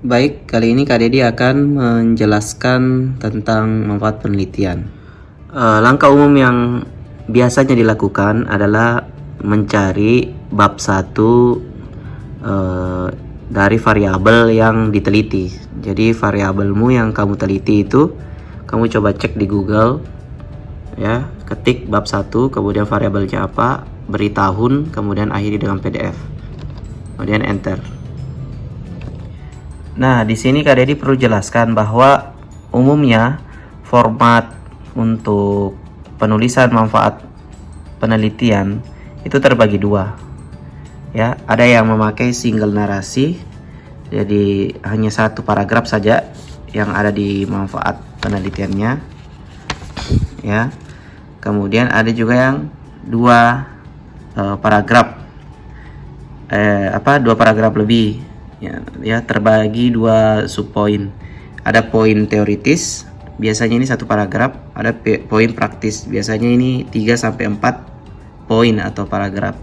Baik, kali ini Kak Dedi akan menjelaskan tentang manfaat penelitian. Langkah umum yang biasanya dilakukan adalah mencari bab 1 dari variabel yang diteliti. Jadi variabelmu yang kamu teliti itu kamu coba cek di Google, ya, ketik bab 1, kemudian variabelnya apa, beri tahun, kemudian akhiri dengan PDF, kemudian enter. Nah, di sini Kak Dedi perlu jelaskan bahwa umumnya format untuk penulisan manfaat penelitian itu terbagi dua. Ya, ada yang memakai single narasi, jadi hanya satu paragraf saja yang ada di manfaat penelitiannya. Ya, kemudian ada juga yang dua paragraf, dua paragraf lebih. Ya, terbagi dua subpoin. Ada poin teoritis, biasanya ini satu paragraf. Ada poin praktis, biasanya ini 3-4 poin atau paragraf.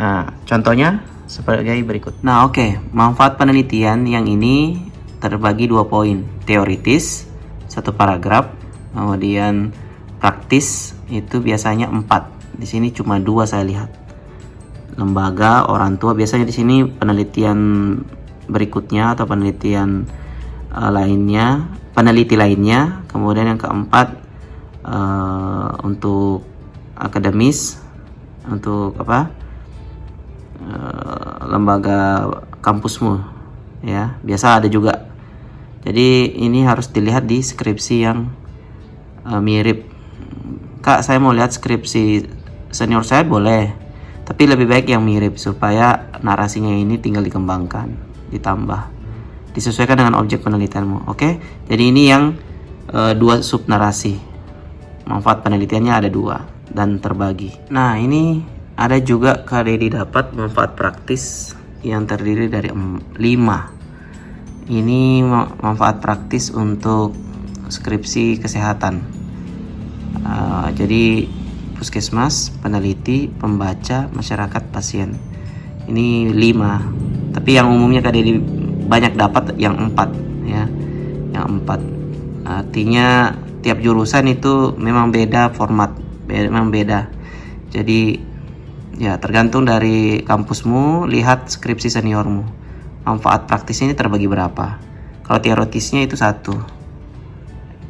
Nah, contohnya sebagai berikut. Nah, oke. Manfaat penelitian yang ini terbagi dua poin. Teoritis, satu paragraf. Kemudian praktis, itu biasanya 4. Di sini cuma 2 saya lihat. Lembaga, orang tua, biasanya di sini penelitian berikutnya atau penelitian peneliti lainnya. Kemudian yang keempat untuk akademis, untuk lembaga kampusmu, ya, biasa ada juga. Jadi ini harus dilihat di skripsi yang mirip. Kak, saya mau lihat skripsi senior saya, boleh. Tapi lebih baik yang mirip supaya narasinya ini tinggal dikembangkan, ditambah, disesuaikan dengan objek penelitianmu. Oke, jadi ini yang 2 sub narasi. Manfaat penelitiannya ada 2 dan terbagi. Nah, ini ada juga Kak Dedi dapat manfaat praktis yang terdiri dari 5. Ini manfaat praktis untuk skripsi kesehatan. Jadi puskesmas, peneliti, pembaca, masyarakat, pasien. Ini 5. Tapi yang umumnya Kak Dedi banyak dapat yang 4, ya. Yang 4. Artinya tiap jurusan itu memang beda format, memang beda. Jadi ya tergantung dari kampusmu, lihat skripsi seniormu. Manfaat praktisnya ini terbagi berapa? Kalau teoritisnya itu 1.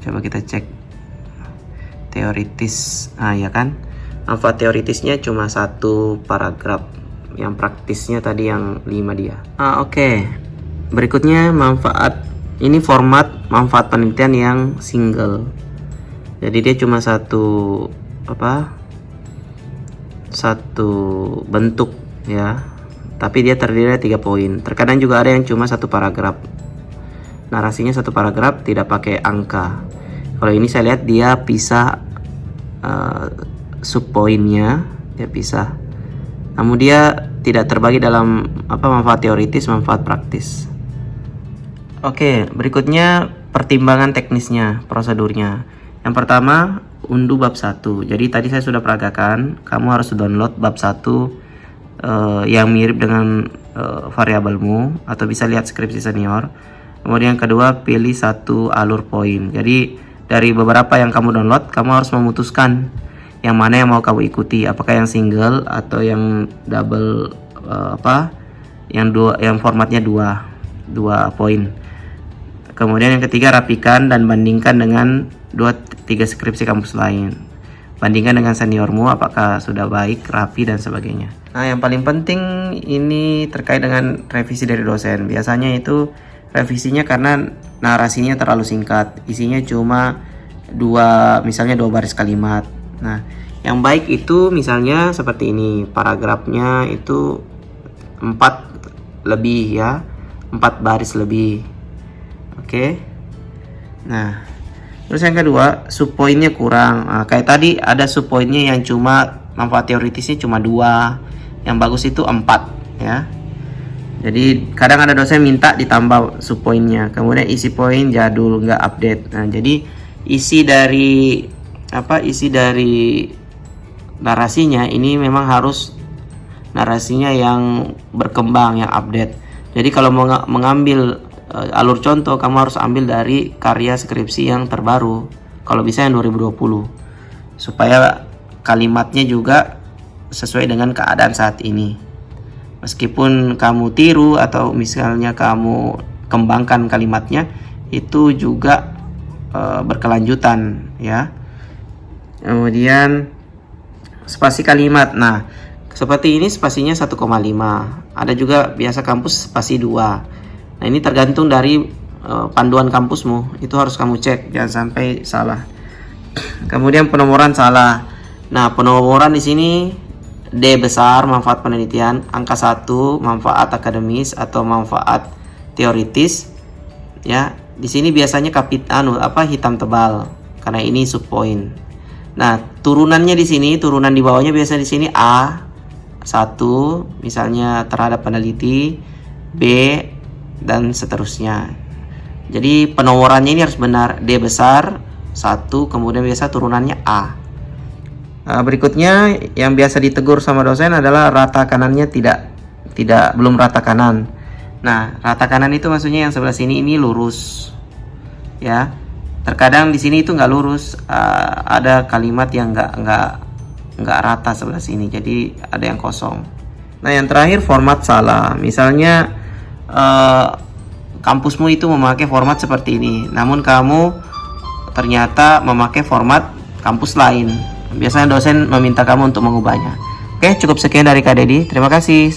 Coba kita cek teoritis. Ya kan, manfaat teoritisnya cuma 1 paragraf. Yang praktisnya tadi yang 5 dia. Oke. Berikutnya manfaat, ini format manfaat penelitian yang single. Jadi dia cuma satu bentuk, ya. Tapi dia terdiri dari 3 poin. Terkadang juga ada yang cuma 1 paragraf. Narasinya 1 paragraf, tidak pakai angka. Kalau ini saya lihat dia pisah subpoinnya, dia pisah. Namun dia tidak terbagi dalam manfaat teoritis, manfaat praktis. Oke, berikutnya pertimbangan teknisnya, prosedurnya. Yang pertama, unduh bab 1. Jadi tadi saya sudah peragakan, kamu harus download bab 1 yang mirip dengan variabelmu, atau bisa lihat skripsi senior. Kemudian yang kedua, pilih 1 alur poin. Jadi dari beberapa yang kamu download, kamu harus memutuskan yang mana yang mau kamu ikuti, apakah yang single atau yang double, yang formatnya 2 poin. Kemudian yang ketiga, rapikan dan bandingkan dengan 2-3 skripsi kampus lain. Bandingkan dengan seniormu apakah sudah baik, rapi, dan sebagainya. Nah, yang paling penting ini terkait dengan revisi dari dosen. Biasanya itu revisinya karena narasinya terlalu singkat, isinya cuma misalnya 2 baris kalimat. Nah, yang baik itu misalnya seperti ini, paragrafnya itu 4 lebih, ya, 4 baris lebih. Oke. Nah, terus yang kedua, subpoinnya kurang. Kayak tadi ada subpoinnya yang cuma manfaat teoritisnya cuma 2, yang bagus itu 4, ya. Jadi kadang ada dosen minta ditambah subpoinnya. Kemudian isi poin jadul, nggak update. Nah, jadi isi dari narasinya ini memang harus narasinya yang berkembang, yang update. Jadi kalau mengambil alur contoh, kamu harus ambil dari karya skripsi yang terbaru, kalau bisa yang 2020, supaya kalimatnya juga sesuai dengan keadaan saat ini. Meskipun kamu tiru atau misalnya kamu kembangkan kalimatnya, itu juga berkelanjutan ya. Kemudian spasi kalimat. Nah, seperti ini spasinya 1,5. Ada juga biasa kampus spasi 2. Nah, ini tergantung dari panduan kampusmu. Itu harus kamu cek, jangan sampai salah. Kemudian penomoran salah. Nah, penomoran di sini D besar manfaat penelitian, angka 1 manfaat akademis atau manfaat teoritis. Ya, di sini biasanya hitam tebal karena ini subpoint. Nah, turunannya di sini, turunan di bawahnya biasa di sini A1 misalnya terhadap peneliti, B dan seterusnya. Jadi penomorannya ini harus benar, D besar 1, kemudian biasa turunannya A. Berikutnya yang biasa ditegur sama dosen adalah rata kanannya belum rata kanan. Nah, rata kanan itu maksudnya yang sebelah sini ini lurus, ya. Terkadang di sini itu nggak lurus, ada kalimat yang nggak rata sebelah sini, jadi ada yang kosong. Nah, yang terakhir format salah. Misalnya kampusmu itu memakai format seperti ini, namun kamu ternyata memakai format kampus lain. Biasanya dosen meminta kamu untuk mengubahnya. Oke, cukup sekian dari Kak Dedi. Terima kasih.